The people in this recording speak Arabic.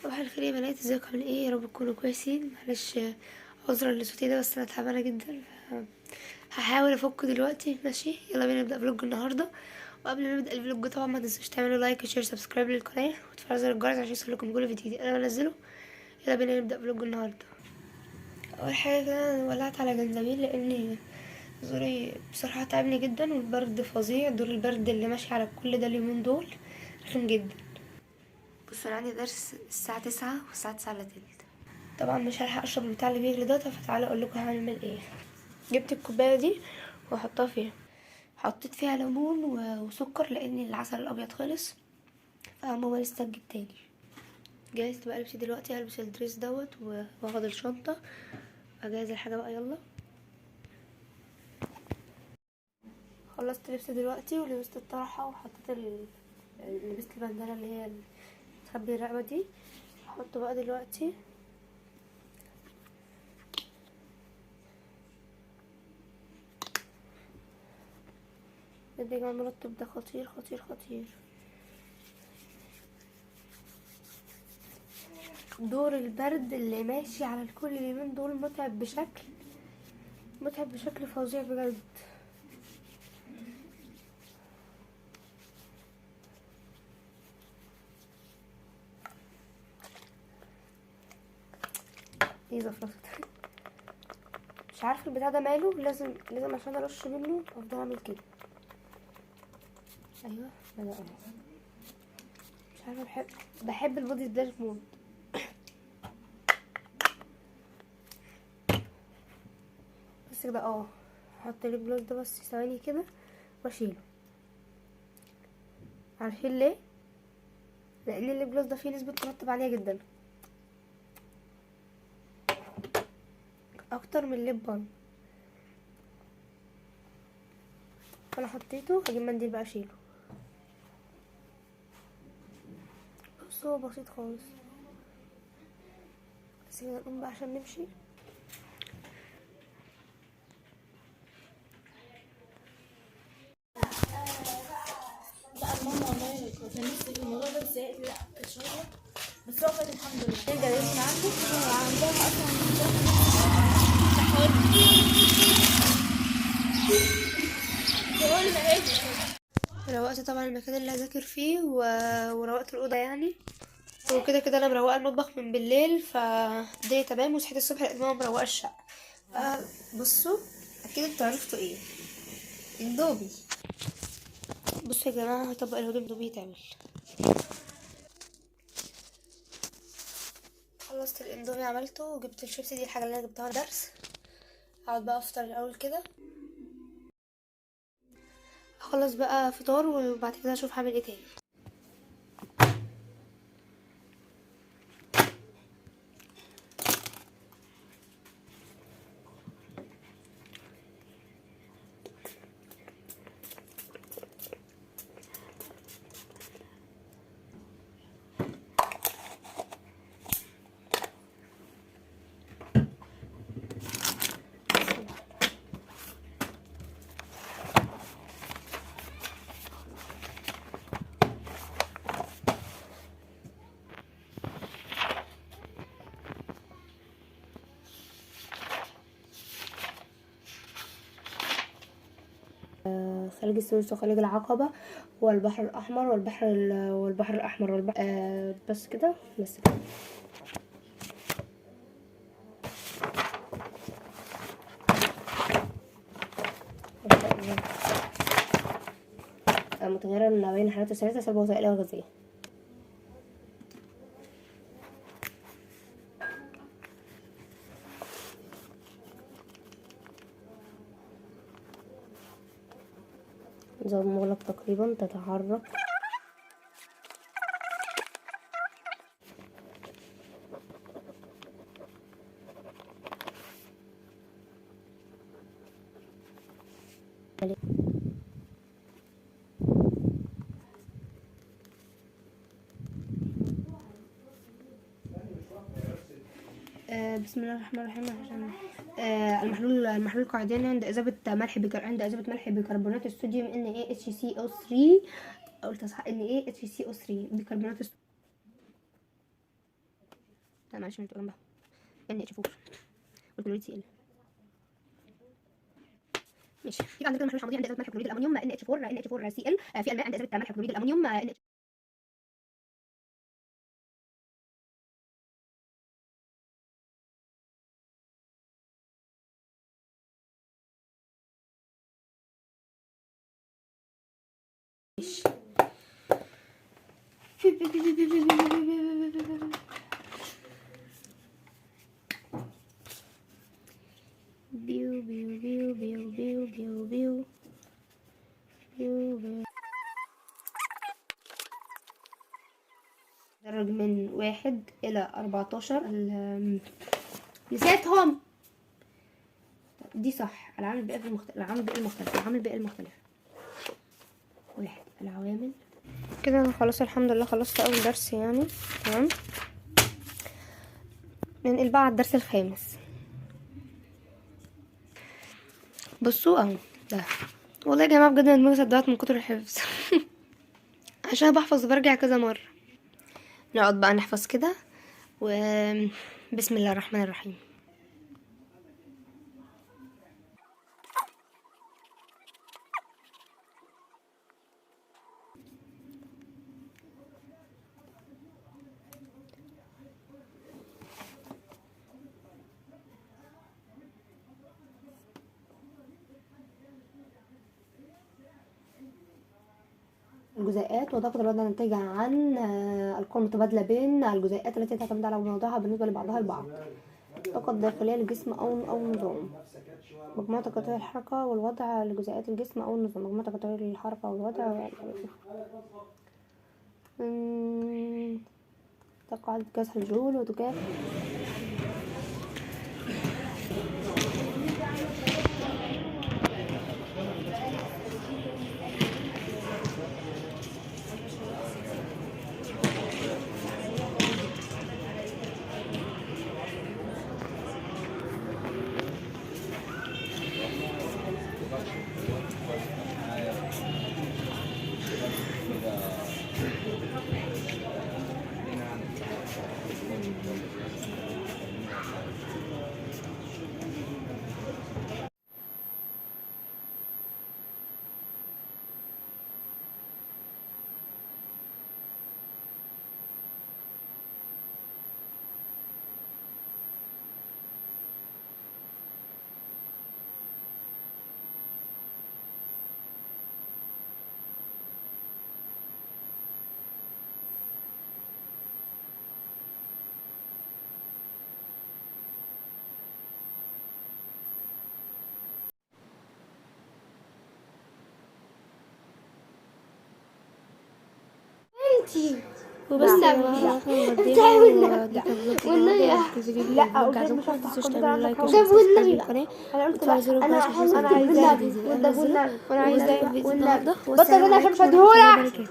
صباح الخير يا بنات، ازيكم؟ عاملين ايه؟ يا رب تكونوا كويسين. معلش عذرا لصوتي ده، بس انا تعبانه جدا. هحاول افك دلوقتي. ماشي، يلا بينا نبدا فلوج النهارده. وقبل ما نبدا الفلوج طبعا ما تنسوش تعملوا لايك وشير سبسكرايب للقناه وتفعلوا زر الجرس عشان يوصلكم كل فيديو جديد انا بنزله. يلا بينا نبدا فلوج النهارده. اول حاجه كده انا ولعت على جنزبيل لان زوري بصراحه تعبني جدا، والبرد فظيع. دور البرد اللي ماشي على كل ده اليومين دول رخم جدا. بص، انا عندي درس الساعه 9 والساعه 9 الا تلت. طبعا مش هلحق اشرب البتاع اللي بيغلي ده، فتعالى اقول لكم هعمل ايه. جبت الكوبايه دي واحطها فيها، حطيت فيها ليمون وسكر لان العسل الابيض خلص، فماما لسه تجيب تاني. جهزت بقى لبسي دلوقتي، هلبس الدريس دوت واخد الشنطه، اجهز الحاجه بقى. يلا، خلصت لبسي دلوقتي ولبست الطرحه وحطيت لبست البندانه اللي هي تخبي الرقبه دي. هحطه بقى دلوقتي. الدجاج المرطب ده خطير خطير خطير. دور البرد اللي ماشي على الكل اليومين دول متعب بشكل فظيع بجد. ايه زفرفت؟ مش عارفه البتاع ده ماله. لازم عشان ارش منه افضل اعمل كده. ايوه بدأ اهو. مش عارفه، بحب البودي سبلاش موت. بس كده هحط الليب جلوس ده بس ثواني كده واشيله. عارفين ليه؟ لان الليب جلوس ده فيه نسبه ترطب عاليه جدا، اكتر من الليب بالم. فانا حطيته، هجيب منديل بقى اشيله. بص هو بسيط خالص. بس كده نقوم بقى عشان نمشي. ماما والله كان نفسي في الموضوع ده، بس هي لا شويه. بس هو كان الحمد لله نرجع لسه عندك. عندها اصلا تقول لها ايه. روقت طبعا المكان اللي هذاكر فيه وروقت الاوضه يعني. وكده كده انا مروقه المطبخ من بالليل، فالدنيا تمام. وصحيت الصبح لقيت ماما مروقه الشقه. بصوا، اكيد انتوا عرفتوا ايه. اندومي. بصوا يا جماعه، هطبق الهدوم اندومي يتعمل. خلصت الاندومي عملته، وجبت الشيبسي دي الحاجه اللي انا جبتها درس. اقعد بقى افطر الاول كده، اخلص بقى فطار وبعد كده اشوف هعمل ايه تاني. خليج السويس وخليج العقبة والبحر الأحمر والبحر الأحمر بس كده. متغيرة ما بين حالات الثلاثة: سلبة وسائلة وغازية. نظام مغلق تقريبا، تتحرك. بسم الله الرحمن الرحيم. عشان المحلول القاعداني عند إذابة ملح بيكربونات الصوديوم NaHCO3. قلت صح، NaHCO3 بيكربونات الصوديوم. لا معلش مش جنبها يعني اتش 4 والكلوريد سي ال. ماشي يبقى عندنا مشروع حمضيه عند ازاله ملح كلوريد الامونيوم ان اتش 4 ان اتش 4 سي ال في الماء عند ازاله ملح كلوريد الامونيوم ان بيو بيو بيو بيو بيو بيو بيو بيو بيو. درج من 1 إلى 14 نسيتهم. دي صح. العامل البيئي المختلف. العامل البيئي المختلف 1 العوامل. كده انا خلاص الحمد لله خلصت اول درس يعني. تمام ننقل بقى على الدرس الخامس. بصوا اهو ده. والله يا جماعه بجد انا دماغي صدعت من كتر الحفظ عشان بحفظ وبرجع كذا مره. نقعد بقى نحفظ كده بسم الله الرحمن الرحيم. الجزيئات وطاقة الوضع الناتجة عن القوى المتبادلة بين الجزيئات التي تعتمد على موضعها بالنسبة لبعضها البعض. الطاقة الداخلية للجسم أو نظام. مجموعة تقاطير الحركة والوضع لجزيئات الجسم أو النظام. مجموعة تقاطير الحركة والوضع تقع عدد كسر الجول وتكافئ. وبس يا جماعه والنبي لا قلت مش هفتح تعملوا لايك وسبسكرايب للقناه وتفعلوا زر الجرس عشان يوصلكم كل جديد. انا عايزاه والنبي بطل انا عشان مش هديهولك.